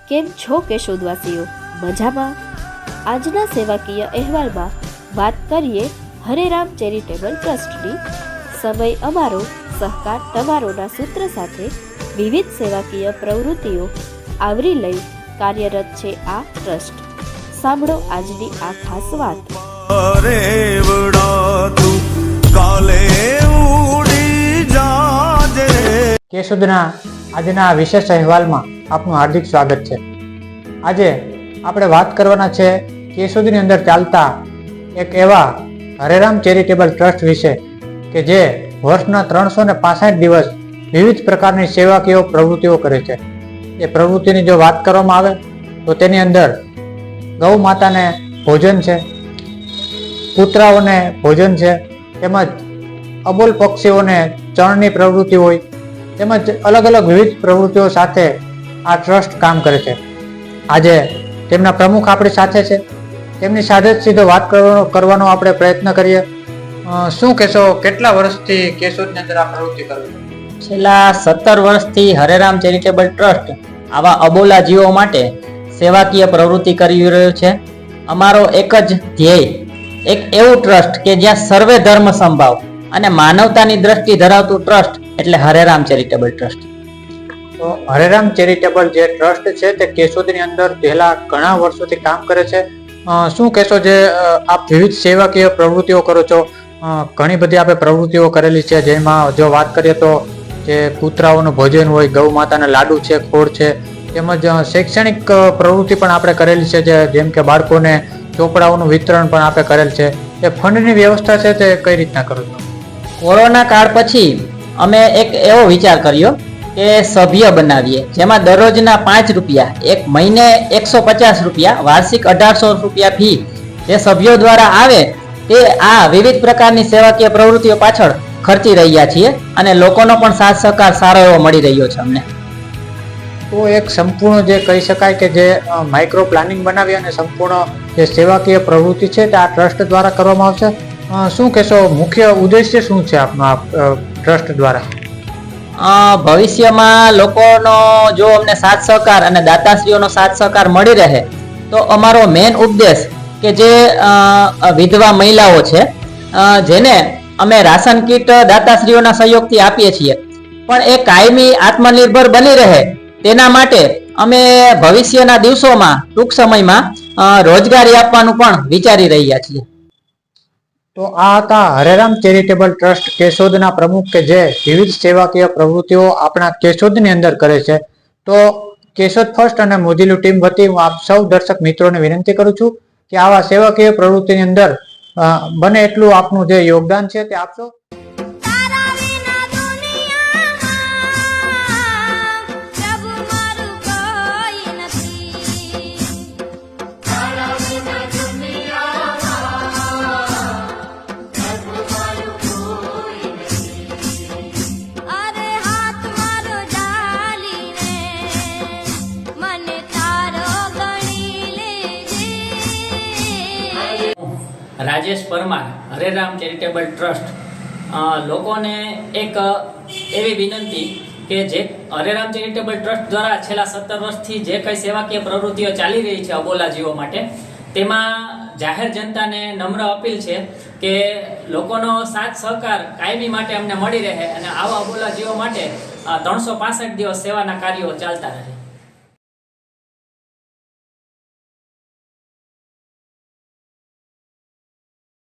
કેમ છો કેશોદવાસીઓ? મજામાં? આજના સેવાકીય અહેવાલમાં વાત કરીએ હરેરામ ચેરિટેબલ ટ્રસ્ટની. સમય અમારો, સહકાર તમારોના સૂત્ર સાથે વિવિધ સેવાકીય પ્રવૃત્તિઓ આવરી લઈ કાર્યરત છે આ ટ્રસ્ટ. સાંભળો આજની આ ખાસ વાત. કેશોદના આજના વિશેષ અહેવાલમાં આપનું હાર્દિક સ્વાગત છે. આજે આપણે વાત કરવાના છે કેશોદની અંદર ચાલતા એક એવા હરેરામ ચેરિટેબલ ટ્રસ્ટ વિશે કે જે વર્ષના 365 દિવસ વિવિધ પ્રકારની સેવાકીય પ્રવૃત્તિઓ કરે છે. એ પ્રવૃત્તિની જો વાત કરવામાં આવે તો તેની અંદર ગૌ માતાને ભોજન છે, કૂતરાઓને ભોજન છે, તેમજ અબોલ પક્ષીઓને ચણની પ્રવૃત્તિ હોય, તેમજ અલગ અલગ વિવિધ પ્રવૃત્તિઓ સાથે આ ટ્રસ્ટ કામ કરે છે. આજે તેમના પ્રમુખ આપણી સાથે છે, તેમની સાથે જ સીધો વાત કરવાનો આપણે પ્રયત્ન કરીએ. શું કહેશો, કેટલા વર્ષથી કેશોદની અંદર આ પ્રવૃત્તિ કરો છો? છેલ્લા 17 વર્ષથી હરેરામ ચેરિટેબલ ટ્રસ્ટ આવા અબોલા જીવો માટે સેવાકીય પ્રવૃત્તિ કરી રહ્યો છે. અમારો એક જ ધ્યેય, એક એવું ટ્રસ્ટ કે જ્યાં સર્વે ધર્મ સંભાવ અને માનવતાની દ્રષ્ટિ ધરાવતું ટ્રસ્ટ એટલે હરેરામ ચેરિટેબલ ટ્રસ્ટ. તો હરેરામ ચેરિટેબલ જે ટ્રસ્ટ છે તે કેશોદની અંદર પહેલા ઘણા વર્ષોથી કામ કરે છે. શું કહેશો, જે આપ વિવિધ સેવાકીય પ્રવૃત્તિઓ કરો છો, ઘણી બધી આપણે પ્રવૃત્તિઓ કરેલી છે, જેમાં જો વાત કરીએ તો જે કૂતરાઓનું ભોજન હોય, ગૌ માતાના લાડુ છે, ખોળ છે, તેમજ શૈક્ષણિક પ્રવૃત્તિ પણ આપણે કરેલી છે, જેમ કે બાળકોને ચોપડાઓનું વિતરણ પણ આપણે કરેલ છે. એ ફંડની વ્યવસ્થા છે તે કઈ રીતના કરો છો? કોરોના કાળ પછી અમે એક એવો વિચાર કર્યો કે સભ્ય બનાવીએ, જેમાં દરરોજના 5 રૂપિયા, એક મહિને 150 રૂપિયા, વાર્ષિક 1800 રૂપિયા ફી જે સભ્યો દ્વારા આવે તે આ વિવિધ પ્રકારની સેવાકીય પ્રવૃત્તિઓ પાછળ ખર્ચી રહ્યા છીએ અને લોકોનો પણ સાથ સહકાર સારો એવો મળી રહ્યો છે અમને. તો એક સંપૂર્ણ જે કહી શકાય કે જે માઇક્રો પ્લાનિંગ બનાવી અને સંપૂર્ણ જે સેવાકીય પ્રવૃત્તિ છે તે આ ટ્રસ્ટ દ્વારા કરવામાં આવશે. શું કહેશો, મુખ્ય ઉદ્દેશ્ય શું છે આપનો આ ટ્રસ્ટ દ્વારા? ભવિષ્યમાં લોકોનો જો અમને સાથ સહકાર અને દાતાશ્રીઓનો સાથ સહકાર મળી રહે તો અમારો મેઇન ઉદ્દેશ કે જે વિધવા મહિલાઓ છે જેને અમે રાશન કીટ દાતાશ્રીઓના સહયોગથી આપીએ છીએ, પણ એ કાયમી આત્મનિર્ભર બની રહે તેના માટે અમે ભવિષ્યના દિવસોમાં ટૂંક સમયમાં રોજગારી આપવાનું પણ વિચારી રહ્યા છીએ. તો આ હતા હરેરામ ચેરિટેબલ ટ્રસ્ટ કેશોદના પ્રમુખ કે જે વિવિધ સેવાકીય પ્રવૃત્તિઓ આપણા કેશોદની અંદર કરે છે. તો કેશોદ ફર્સ્ટ અને મોજીલું ટીમ વતી હું આપ સૌ દર્શક મિત્રોને વિનંતી કરું છું કે આવા સેવાકીય પ્રવૃત્તિની અંદર બને એટલું આપનું જે યોગદાન છે તે આપશો. Rajesh Parmar, Hareram charitable trust. લોકોને એક એવી વિનંતી કે જે હરેરામ ચેરિટેબલ ટ્રસ્ટ દ્વારા છેલ્લા 17 વર્ષથી જે કંઈ સેવાકીય પ્રવૃત્તિઓ ચાલી રહી છે અબોલા જીવો માટે, તેમાં જાહેર જનતાને નમ્ર અપીલ છે કે લોકોનો સાથ સહકાર કાયમી માટે અમને મળી રહે અને આવા અબોલા જીવો માટે 365 દિવસ સેવાના કાર્યો ચાલતા રહે.